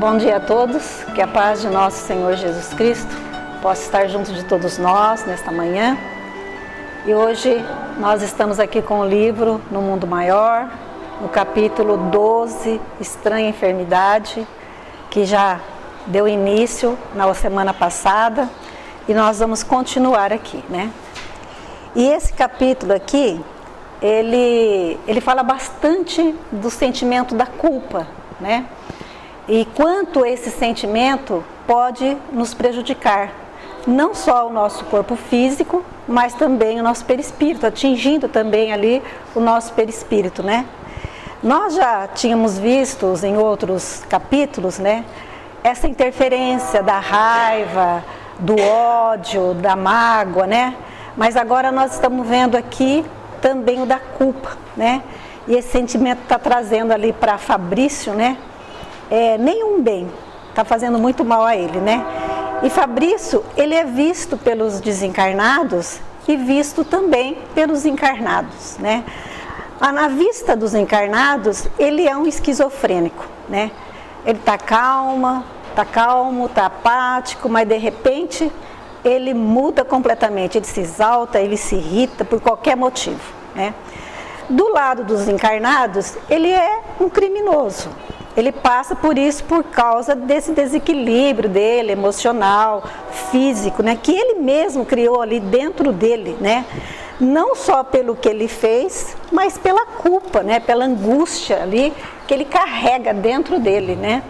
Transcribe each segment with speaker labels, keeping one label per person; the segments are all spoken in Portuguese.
Speaker 1: Bom dia a todos, que a paz de nosso Senhor Jesus Cristo possa estar junto de todos nós nesta manhã. E hoje nós estamos aqui com o livro No Mundo Maior, no capítulo 12, Estranha Enfermidade, que já deu início na semana passada e nós vamos continuar aqui, né? E esse capítulo aqui, ele fala bastante do sentimento da culpa, né? E quanto esse sentimento pode nos prejudicar, não só o nosso corpo físico, mas também o nosso perispírito, atingindo também ali o nosso perispírito, né? Nós já tínhamos visto em outros capítulos, né, essa interferência da raiva, do ódio, da mágoa, né? Mas agora nós estamos vendo aqui também o da culpa, né? E esse sentimento está trazendo ali para Fabrício, né? Nenhum bem, está fazendo muito mal a ele, né? E Fabrício, ele é visto pelos desencarnados e visto também pelos encarnados, né? Na vista dos encarnados, ele é um esquizofrênico, né? Ele está calmo, está apático, mas de repente ele muda completamente, ele se exalta, ele se irrita por qualquer motivo, né? Do lado dos encarnados, ele é um criminoso. Ele passa por isso por causa desse desequilíbrio dele, emocional, físico, né? Que ele mesmo criou ali dentro dele, né? Não só pelo que ele fez, mas pela culpa, né? Pela angústia ali que ele carrega dentro dele, né?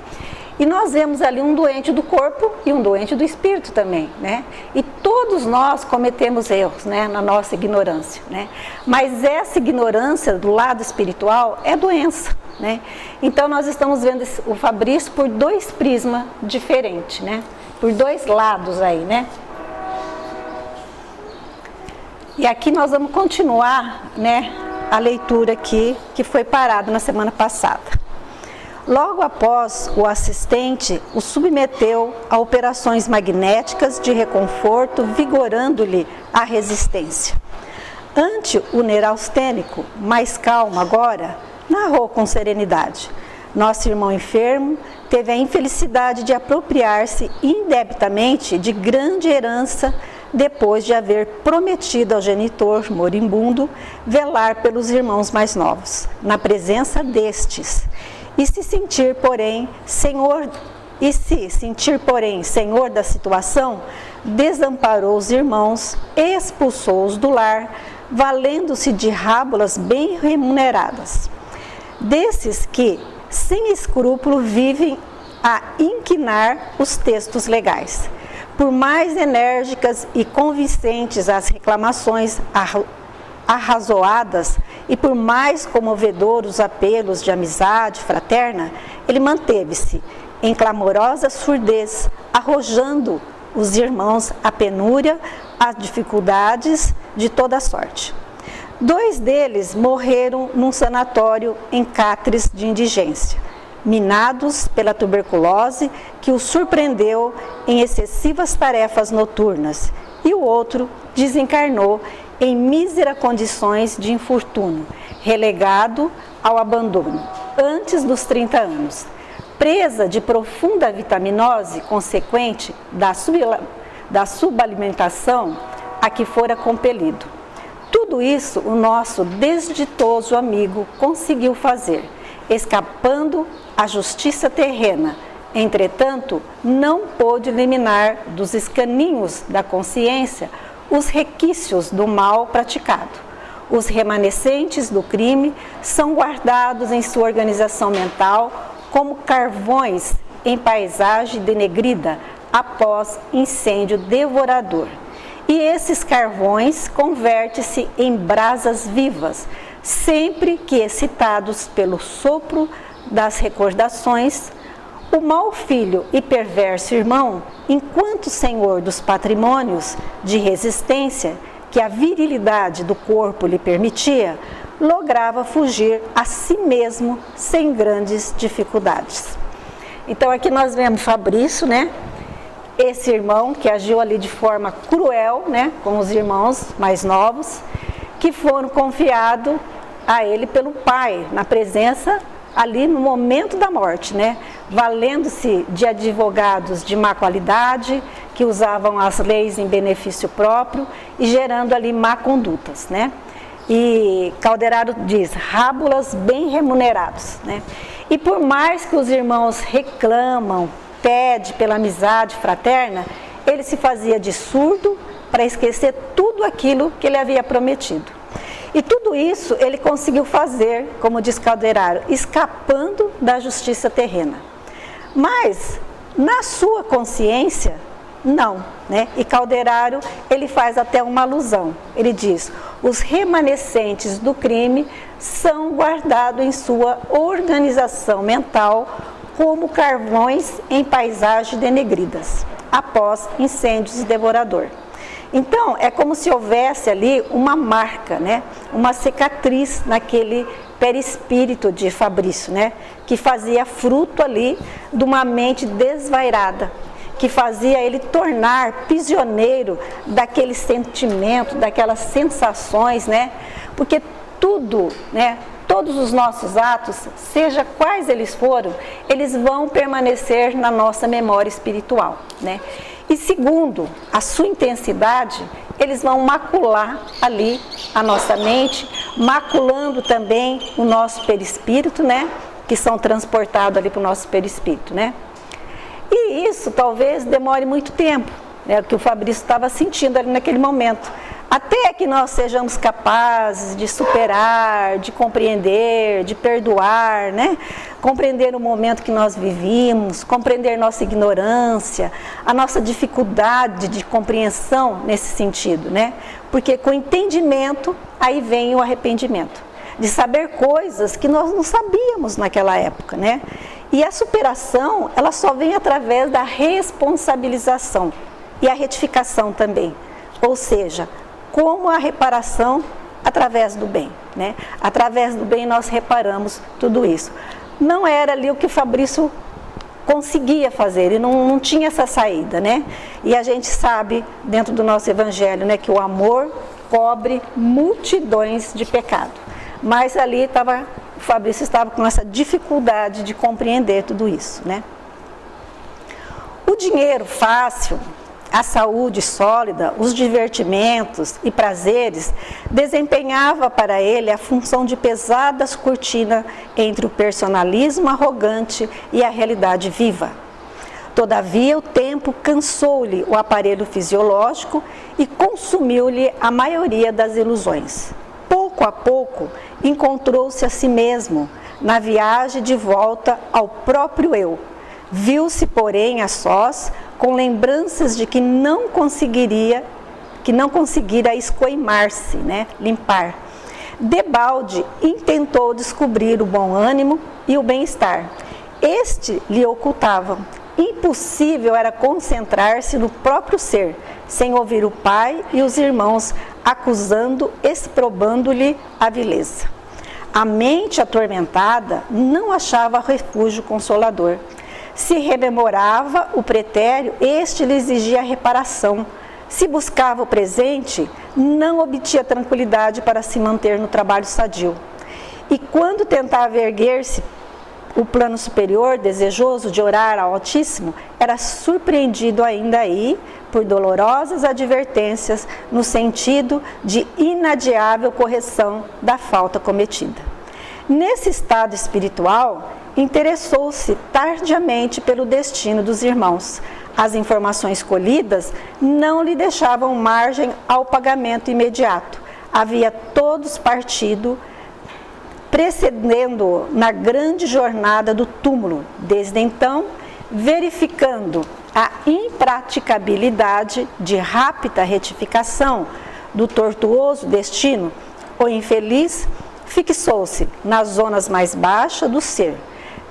Speaker 1: E nós vemos ali um doente do corpo e um doente do espírito também, né? E todos nós cometemos erros, né? Na nossa ignorância, né? Mas essa ignorância do lado espiritual é doença, né? Então nós estamos vendo o Fabrício por dois prismas diferentes, né? Por dois lados aí, né? E aqui nós vamos continuar, né, a leitura aqui que foi parada na semana passada. Logo após, o assistente o submeteu a operações magnéticas de reconforto, vigorando-lhe a resistência. Ante o neurastênico, mais calmo agora, narrou com serenidade: nosso irmão enfermo teve a infelicidade de apropriar-se indebitamente de grande herança depois de haver prometido ao genitor moribundo velar pelos irmãos mais novos, na presença destes. E se sentir, porém, senhor da situação, desamparou os irmãos, expulsou-os do lar, valendo-se de rábulas bem remuneradas. Desses que, sem escrúpulo, vivem a inquinar os textos legais. Por mais enérgicas e convincentes as reclamações arrazoadas e por mais comovedores os apelos de amizade fraterna, ele manteve-se em clamorosa surdez, arrojando os irmãos à penúria, às dificuldades de toda sorte. 2 deles morreram num sanatório em catres de indigência, minados pela tuberculose que os surpreendeu em excessivas tarefas noturnas, e o outro desencarnou em míseras condições de infortúnio, relegado ao abandono, antes dos 30 anos, presa de profunda vitaminose consequente da subalimentação a que fora compelido. Tudo isso o nosso desditoso amigo conseguiu fazer, escapando à justiça terrena. Entretanto, não pôde eliminar dos escaninhos da consciência os requisitos do mal praticado. Os remanescentes do crime são guardados em sua organização mental como carvões em paisagem denegrida após incêndio devorador. E esses carvões convertem-se em brasas vivas, sempre que excitados pelo sopro das recordações. O mau filho e perverso irmão, enquanto senhor dos patrimônios de resistência que a virilidade do corpo lhe permitia, lograva fugir a si mesmo sem grandes dificuldades. Então aqui nós vemos Fabrício, né? Esse irmão que agiu ali de forma cruel, né? Com os irmãos mais novos, que foram confiados a ele pelo pai, na presença ali no momento da morte, né? valendo-se de advogados de má qualidade, que usavam as leis em benefício próprio e gerando ali má condutas, né? E Calderaro diz, rábulas bem remunerados, né? E por mais que os irmãos reclamam, pede pela amizade fraterna, ele se fazia de surdo para esquecer tudo aquilo que ele havia prometido. E tudo isso ele conseguiu fazer, como diz Calderaro, escapando da justiça terrena. Mas, na sua consciência, não, né? E Calderaro, ele faz até uma alusão. Ele diz, os remanescentes do crime são guardados em sua organização mental como carvões em paisagens denegridas, após incêndios e devorador. Então, é como se houvesse ali uma marca, né? Uma cicatriz naquele perispírito de Fabrício, né? Que fazia fruto ali de uma mente desvairada, que fazia ele tornar prisioneiro daquele sentimento, daquelas sensações, né? Porque tudo, né? Todos os nossos atos, seja quais eles foram, eles vão permanecer na nossa memória espiritual, né? E segundo, a sua intensidade, eles vão macular ali a nossa mente, maculando também o nosso perispírito, né? Que são transportados ali para o nosso perispírito, né? E isso talvez demore muito tempo, né? O que o Fabrício estava sentindo ali naquele momento. Até que nós sejamos capazes de superar, de compreender, de perdoar, né? Compreender o momento que nós vivimos, compreender nossa ignorância, a nossa dificuldade de compreensão nesse sentido, né? Porque com entendimento, aí vem o arrependimento, de saber coisas que nós não sabíamos naquela época, né? E a superação, ela só vem através da responsabilização e a retificação também, ou seja, como a reparação através do bem, né? Através do bem nós reparamos tudo isso. Não era ali o que Fabrício conseguia fazer, ele não tinha essa saída, né? E a gente sabe, dentro do nosso evangelho, né, que o amor cobre multidões de pecado. Mas ali o Fabrício estava com essa dificuldade de compreender tudo isso, né? O dinheiro fácil, a saúde sólida, os divertimentos e prazeres desempenhava para ele a função de pesadas cortinas entre o personalismo arrogante e a realidade viva. Todavia, o tempo cansou-lhe o aparelho fisiológico e consumiu-lhe a maioria das ilusões. Pouco a pouco, encontrou-se a si mesmo na viagem de volta ao próprio eu. Viu-se, porém, a sós, com lembranças de que não conseguira escoimar-se, né? Limpar. Debalde intentou descobrir o bom ânimo e o bem-estar. Este lhe ocultava. Impossível era concentrar-se no próprio ser, sem ouvir o pai e os irmãos acusando, exprobando-lhe a vileza. A mente atormentada não achava refúgio consolador. Se rememorava o pretérito, este lhe exigia reparação. Se buscava o presente, não obtinha tranquilidade para se manter no trabalho sadio. E quando tentava erguer-se o plano superior, desejoso de orar ao Altíssimo, era surpreendido ainda aí por dolorosas advertências no sentido de inadiável correção da falta cometida. Nesse estado espiritual, interessou-se tardiamente pelo destino dos irmãos. As informações colhidas não lhe deixavam margem ao pagamento imediato. Havia todos partido, precedendo na grande jornada do túmulo. Desde então, verificando a impraticabilidade de rápida retificação do tortuoso destino, o infeliz fixou-se nas zonas mais baixas do ser.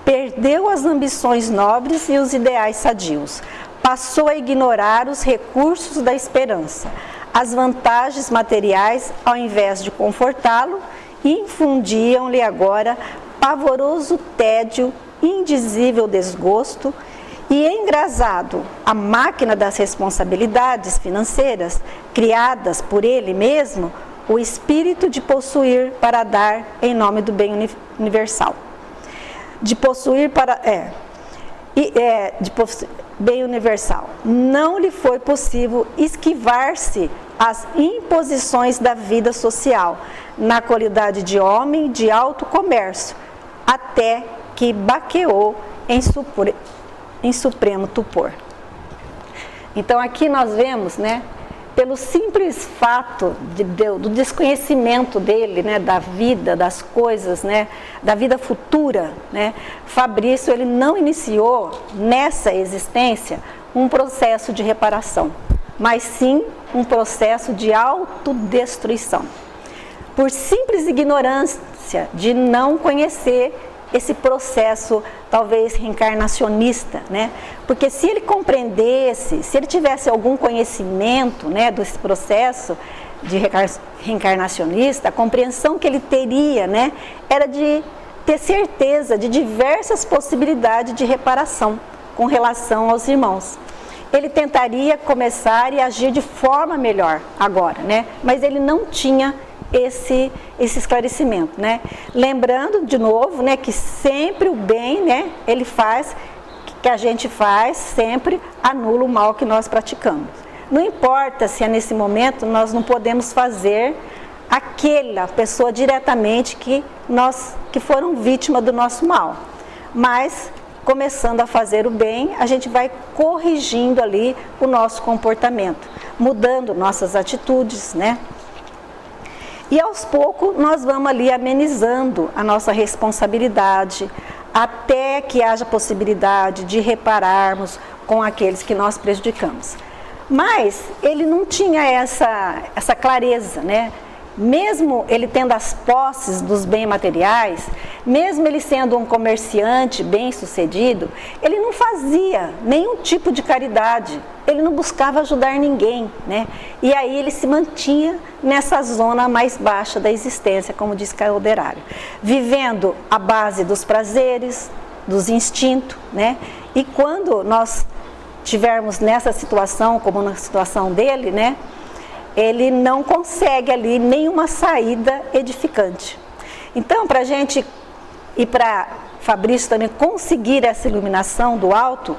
Speaker 1: Perdeu as ambições nobres e os ideais sadios. Passou a ignorar os recursos da esperança. As vantagens materiais, ao invés de confortá-lo, infundiam-lhe agora pavoroso tédio, indizível desgosto, e engrasado a máquina das responsabilidades financeiras, criadas por ele mesmo, o espírito de possuir para dar em nome do bem universal. De possuir bem universal. Não lhe foi possível esquivar-se às imposições da vida social, na qualidade de homem de alto comércio, até que baqueou em supremo tupor. Então aqui nós vemos, né, pelo simples fato do desconhecimento dele, né, da vida, das coisas, né, da vida futura, né, Fabrício ele não iniciou nessa existência um processo de reparação, mas sim um processo de autodestruição. Por simples ignorância de não conhecer esse processo, talvez reencarnacionista, né? Porque se ele compreendesse, se ele tivesse algum conhecimento, né, desse processo de reencarnacionista, a compreensão que ele teria, né, era de ter certeza de diversas possibilidades de reparação com relação aos irmãos. Ele tentaria começar e agir de forma melhor agora, né? Mas ele não tinha esse esclarecimento, né? Lembrando de novo, né, que sempre o bem, né, ele faz, que a gente faz, sempre anula o mal que nós praticamos. Não importa se é nesse momento nós não podemos fazer aquela pessoa diretamente que foram vítima do nosso mal, mas começando a fazer o bem, a gente vai corrigindo ali o nosso comportamento, mudando nossas atitudes, né? E aos poucos nós vamos ali amenizando a nossa responsabilidade, até que haja possibilidade de repararmos com aqueles que nós prejudicamos. Mas ele não tinha essa clareza, né? Mesmo ele tendo as posses dos bens materiais, mesmo ele sendo um comerciante bem-sucedido, ele não fazia nenhum tipo de caridade, ele não buscava ajudar ninguém, né? E aí ele se mantinha nessa zona mais baixa da existência, como diz Calderário, vivendo à base dos prazeres, dos instintos, né? E quando nós tivermos nessa situação, como na situação dele, né, ele não consegue ali nenhuma saída edificante. Então, para a gente e para Fabrício também conseguir essa iluminação do alto,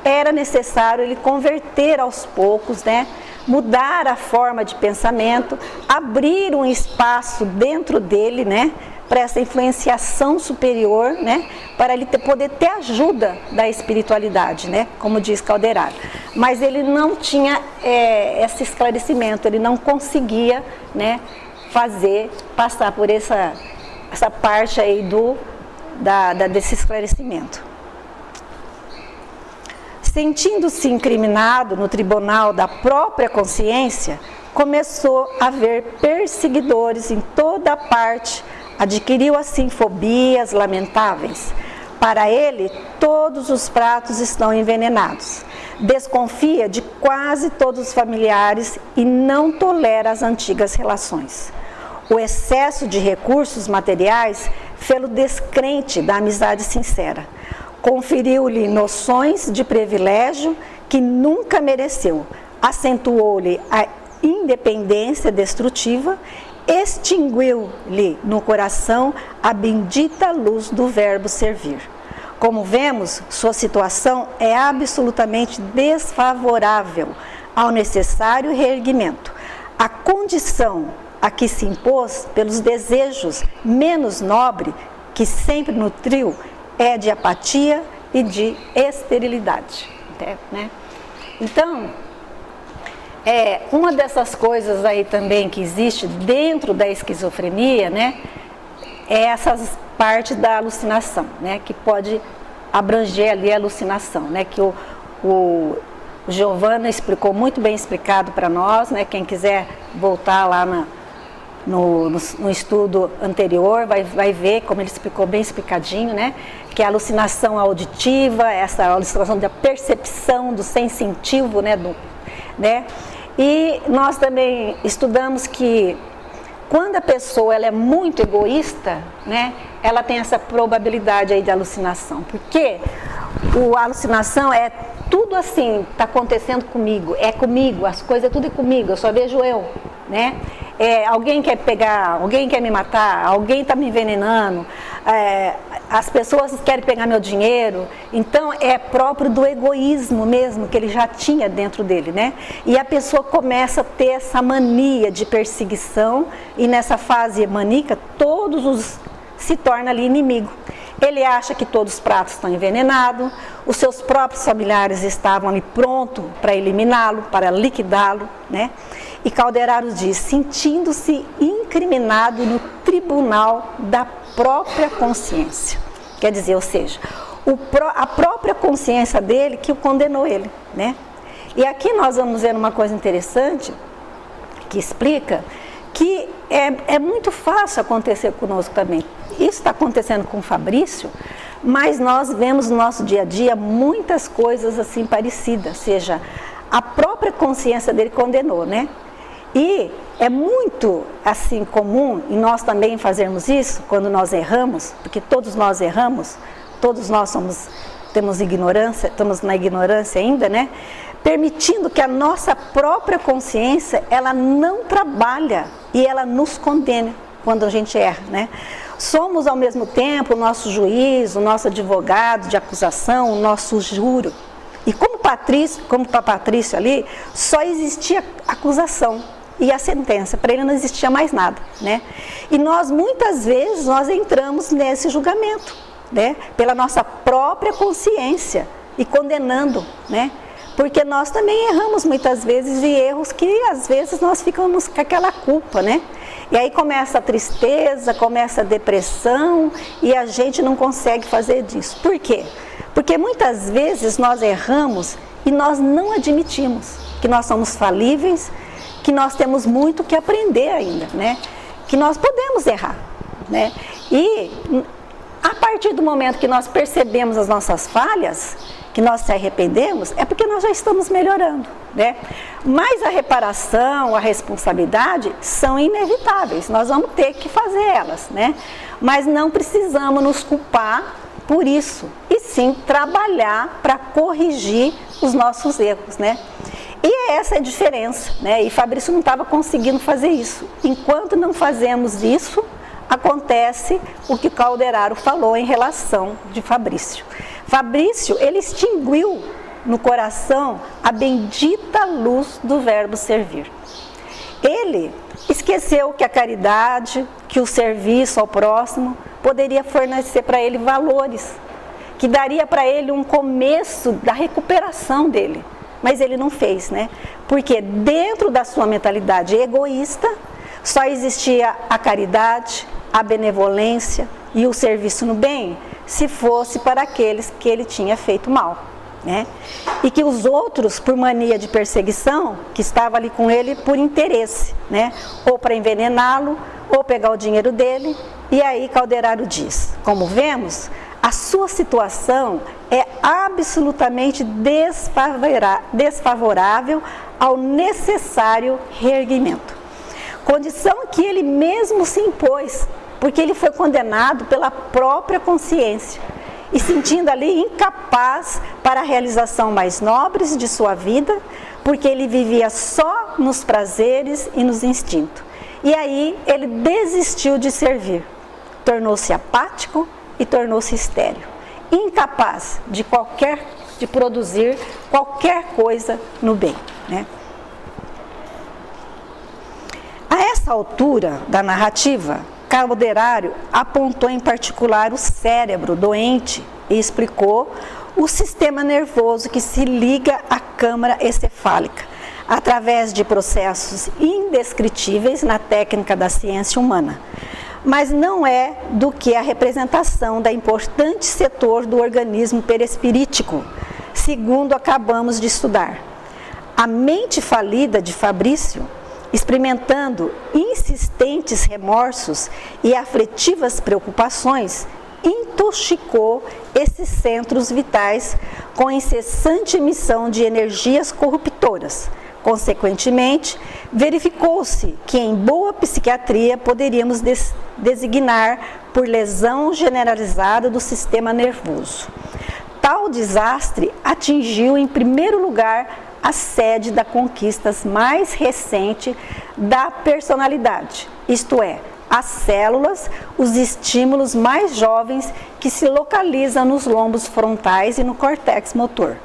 Speaker 1: era necessário ele converter aos poucos, né, mudar a forma de pensamento, abrir um espaço dentro dele, né, para essa influenciação superior, né, para ele poder ter ajuda da espiritualidade, né, como diz Calderário. Mas ele não tinha esse esclarecimento, ele não conseguia, né, passar por essa parte aí desse esclarecimento. Sentindo-se incriminado no tribunal da própria consciência, começou a ver perseguidores em toda parte, adquiriu assim fobias lamentáveis. Para ele, todos os pratos estão envenenados. Desconfia de quase todos os familiares e não tolera as antigas relações. O excesso de recursos materiais fê-lo descrente da amizade sincera. Conferiu-lhe noções de privilégio que nunca mereceu. Acentuou-lhe a independência destrutiva, extinguiu-lhe no coração a bendita luz do verbo servir. Como vemos, sua situação é absolutamente desfavorável ao necessário reerguimento. A condição a que se impôs pelos desejos menos nobres que sempre nutriu é de apatia e de esterilidade, né? Então, uma dessas coisas aí também que existe dentro da esquizofrenia, né, é essas partes da alucinação, né, que pode abranger ali a alucinação, né, que o Giovanna explicou muito bem explicado para nós, né, quem quiser voltar lá no estudo anterior vai ver como ele explicou bem explicadinho, né, que é a alucinação auditiva, essa alucinação da percepção do sensitivo, né, e nós também estudamos que quando a pessoa ela é muito egoísta, né, ela tem essa probabilidade aí de alucinação, porque a alucinação é tudo assim, está acontecendo comigo, é comigo, as coisas tudo é comigo, eu só vejo eu, né? alguém quer pegar, alguém quer me matar, alguém está me envenenando, as pessoas querem pegar meu dinheiro. Então é próprio do egoísmo mesmo que ele já tinha dentro dele, né? E a pessoa começa a ter essa mania de perseguição, e nessa fase maníaca todos se torna ali inimigo. Ele acha que todos os pratos estão envenenados, os seus próprios familiares estavam ali prontos para eliminá-lo, para liquidá-lo, né? E Calderaro diz, sentindo-se incriminado no tribunal da própria consciência. Quer dizer, ou seja, a própria consciência dele que o condenou ele, né? E aqui nós vamos ver uma coisa interessante, que explica que é muito fácil acontecer conosco também. Isso está acontecendo com o Fabrício, mas nós vemos no nosso dia a dia muitas coisas assim parecidas, ou seja, a própria consciência dele condenou, né? E é muito assim comum, e nós também fazermos isso quando nós erramos, porque todos nós erramos, todos nós temos ignorância, estamos na ignorância ainda, né? Permitindo que a nossa própria consciência, ela não trabalha e ela nos condena quando a gente erra, né? Somos ao mesmo tempo o nosso juiz, o nosso advogado de acusação, o nosso júri. E como para Patrício ali, só existia acusação e a sentença, para ele não existia mais nada, né? E nós muitas vezes nós entramos nesse julgamento, né? Pela nossa própria consciência e condenando, né? Porque nós também erramos muitas vezes, e erros que às vezes nós ficamos com aquela culpa, né? E aí começa a tristeza, começa a depressão, e a gente não consegue fazer disso. Por quê? Porque muitas vezes nós erramos e nós não admitimos que nós somos falíveis, que nós temos muito que aprender ainda, né? Que nós podemos errar, né? E a partir do momento que nós percebemos as nossas falhas, que nós se arrependemos, é porque nós já estamos melhorando, né? Mas a reparação, a responsabilidade são inevitáveis, nós vamos ter que fazer elas, né? Mas não precisamos nos culpar por isso, e sim trabalhar para corrigir os nossos erros, né? E essa é a diferença, né? E Fabrício não estava conseguindo fazer isso. Enquanto não fazemos isso, acontece o que Calderaro falou em relação de Fabrício. Fabrício, ele extinguiu no coração a bendita luz do verbo servir. Ele esqueceu que a caridade, que o serviço ao próximo poderia fornecer para ele valores, que daria para ele um começo da recuperação dele. Mas ele não fez, né? Porque dentro da sua mentalidade egoísta, só existia a caridade, a benevolência e o serviço no bem, se fosse para aqueles que ele tinha feito mal, né? E que os outros, por mania de perseguição, que estavam ali com ele por interesse, né? Ou para envenená-lo, ou pegar o dinheiro dele. E aí Calderaro diz, como vemos, a sua situação é absolutamente desfavorável ao necessário reerguimento. Condição que ele mesmo se impôs, porque ele foi condenado pela própria consciência e sentindo ali incapaz para a realização mais nobres de sua vida, porque ele vivia só nos prazeres e nos instintos. E aí ele desistiu de servir, tornou-se apático e tornou-se estéril, incapaz de produzir qualquer coisa no bem, né? A essa altura da narrativa, Calderaro apontou em particular o cérebro doente e explicou o sistema nervoso que se liga à câmara encefálica, através de processos indescritíveis na técnica da ciência humana. Mas não é do que a representação da importante setor do organismo perispirítico, segundo acabamos de estudar. A mente falida de Fabrício, experimentando insistentes remorsos e aflitivas preocupações, intoxicou esses centros vitais com incessante emissão de energias corruptoras. Consequentemente, verificou-se que em boa psiquiatria poderíamos designar por lesão generalizada do sistema nervoso. Tal desastre atingiu em primeiro lugar a sede da conquista mais recente da personalidade, isto é, as células, os estímulos mais jovens que se localizam nos lombos frontais e no córtex motor,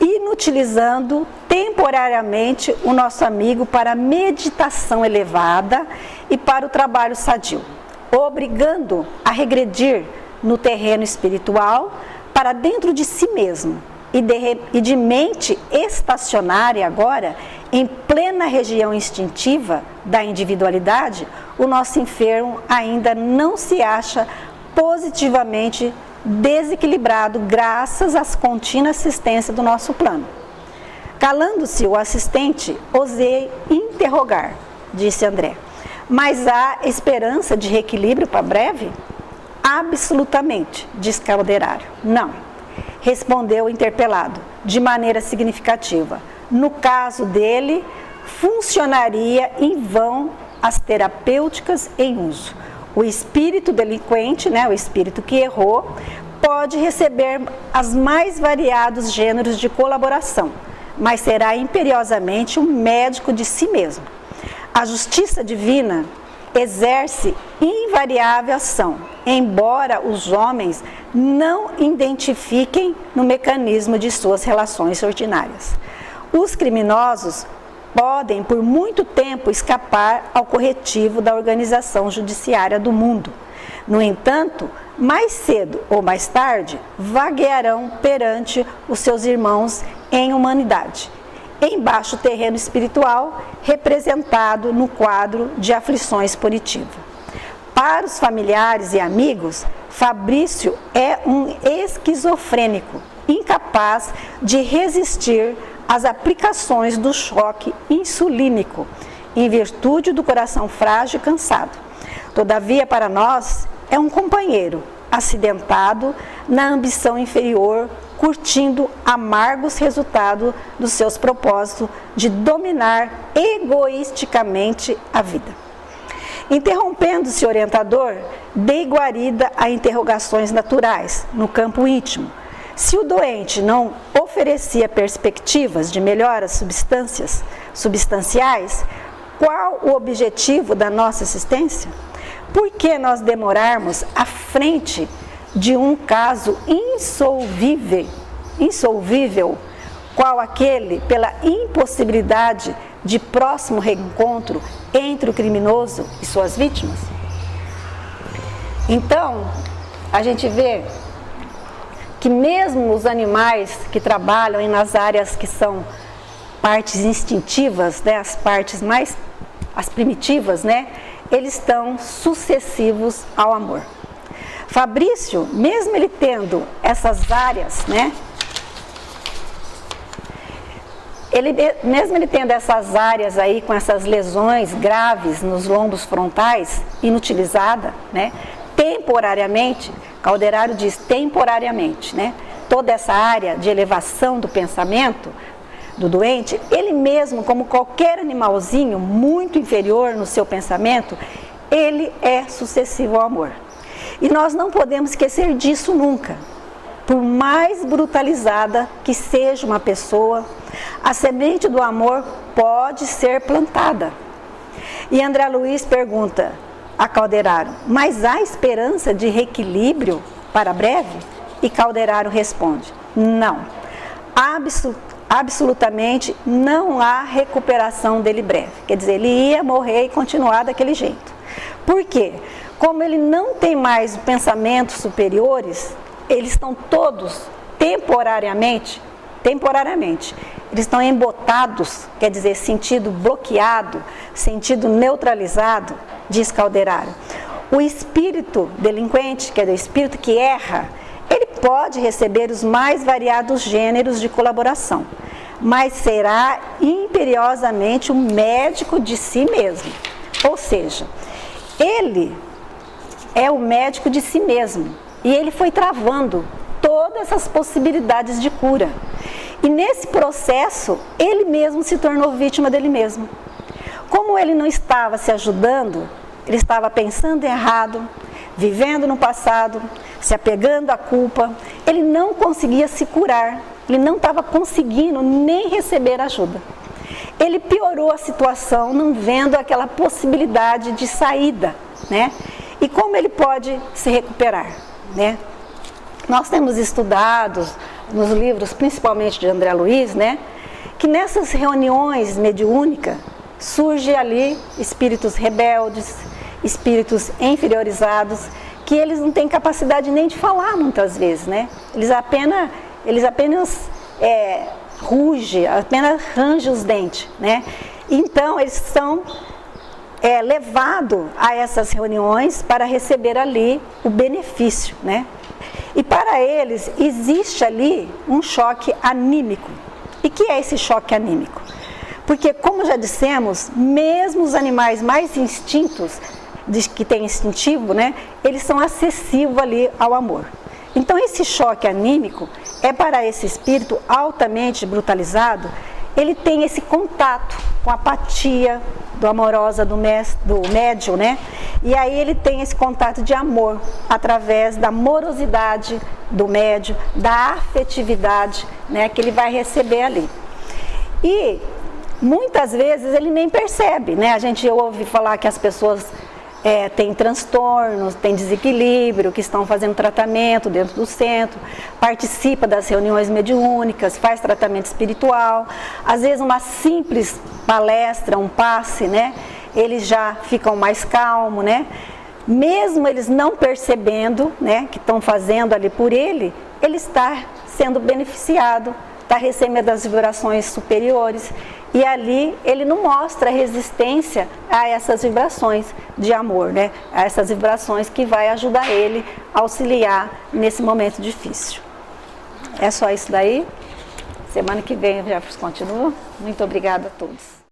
Speaker 1: inutilizando temporariamente o nosso amigo para a meditação elevada e para o trabalho sadio, obrigando a regredir no terreno espiritual para dentro de si mesmo e de mente estacionária agora, em plena região instintiva da individualidade, o nosso enfermo ainda não se acha positivamente desequilibrado graças à contínua assistência do nosso plano. Calando-se o assistente, ousei interrogar, disse André. Mas há esperança de reequilíbrio para breve? Absolutamente, disse Calderaro. Não, respondeu o interpelado, de maneira significativa. No caso dele, funcionaria em vão as terapêuticas em uso. O espírito delinquente, o espírito que errou, pode receber os mais variados gêneros de colaboração, mas será imperiosamente um médico de si mesmo. A justiça divina exerce invariável ação, embora os homens não identifiquem no mecanismo de suas relações ordinárias. Os criminosos podem, por muito tempo, escapar ao corretivo da organização judiciária do mundo. No entanto, mais cedo ou mais tarde, vaguearão perante os seus irmãos em humanidade, em baixo terreno espiritual, representado no quadro de aflições punitivas. Para os familiares e amigos, Fabrício é um esquizofrênico, incapaz de resistir às aplicações do choque insulínico, em virtude do coração frágil e cansado. Todavia, para nós, é um companheiro acidentado na ambição inferior, curtindo amargos resultados dos seus propósitos de dominar egoisticamente a vida. Interrompendo-se o orientador, dei guarida a interrogações naturais no campo íntimo. Se o doente não oferecia perspectivas de melhoras substanciais, qual o objetivo da nossa assistência? Por que nós demorarmos à frente de um caso insolvível, qual aquele pela impossibilidade de próximo reencontro entre o criminoso e suas vítimas? Então, a gente vê que mesmo os animais que trabalham nas áreas que são partes instintivas, as partes as primitivas, eles estão sucessivos ao amor. Fabrício, mesmo ele tendo essas áreas, mesmo ele tendo essas áreas aí com essas lesões graves nos lombos frontais, inutilizada, temporariamente, Calderaro diz temporariamente, toda essa área de elevação do pensamento do doente, ele mesmo, como qualquer animalzinho muito inferior no seu pensamento, ele é sucessivo ao amor. E nós não podemos esquecer disso nunca. Por mais brutalizada que seja uma pessoa, a semente do amor pode ser plantada. E André Luiz pergunta a Calderaro, mas há esperança de reequilíbrio para breve? E Calderaro responde, não. Absolutamente não há recuperação dele breve. Quer dizer, ele ia morrer e continuar daquele jeito. Por quê? Como ele não tem mais pensamentos superiores, eles estão todos temporariamente, eles estão embotados, quer dizer, sentido bloqueado, sentido neutralizado, diz Calderaro. O espírito delinquente, quer dizer, o espírito que erra, ele pode receber os mais variados gêneros de colaboração, mas será imperiosamente um médico de si mesmo. Ou seja, ele é o médico de si mesmo e ele foi travando todas essas possibilidades de cura. E nesse processo, ele mesmo se tornou vítima dele mesmo. Como ele não estava se ajudando, ele estava pensando errado, vivendo no passado, se apegando à culpa, ele não conseguia se curar Ele não estava conseguindo nem receber ajuda. Ele piorou a situação, não vendo aquela possibilidade de saída, né? E como ele pode se recuperar, né? Nós temos estudado nos livros, principalmente de André Luiz, né? Que nessas reuniões mediúnicas surge ali espíritos rebeldes, espíritos inferiorizados, que eles não têm capacidade nem de falar muitas vezes, né? Eles apenas rugem, apenas rangem os dentes, né? Então eles são levados a essas reuniões para receber ali o benefício, né? E para eles existe ali um choque anímico. E que é esse choque anímico? Porque, como já dissemos, mesmo os animais mais instintos, que têm instintivo, né, eles são acessivos ali ao amor. Então, esse choque anímico é para esse espírito altamente brutalizado, ele tem esse contato com a apatia amorosa do médium, né? E aí ele tem esse contato de amor através da morosidade do médium, da afetividade, né, que ele vai receber ali. E muitas vezes ele nem percebe, né? A gente ouve falar que as pessoas têm transtornos, têm desequilíbrio, que estão fazendo tratamento dentro do centro, participa das reuniões mediúnicas, faz tratamento espiritual. Às vezes uma simples palestra, um passe, né? Eles já ficam mais calmos, né? Mesmo eles não percebendo, né, que estão fazendo ali por ele está sendo beneficiado, está recebendo as vibrações superiores. E ali ele não mostra resistência a essas vibrações de amor, né? A essas vibrações que vai ajudar ele a auxiliar nesse momento difícil. É só isso daí. Semana que vem já continua. Muito obrigada a todos.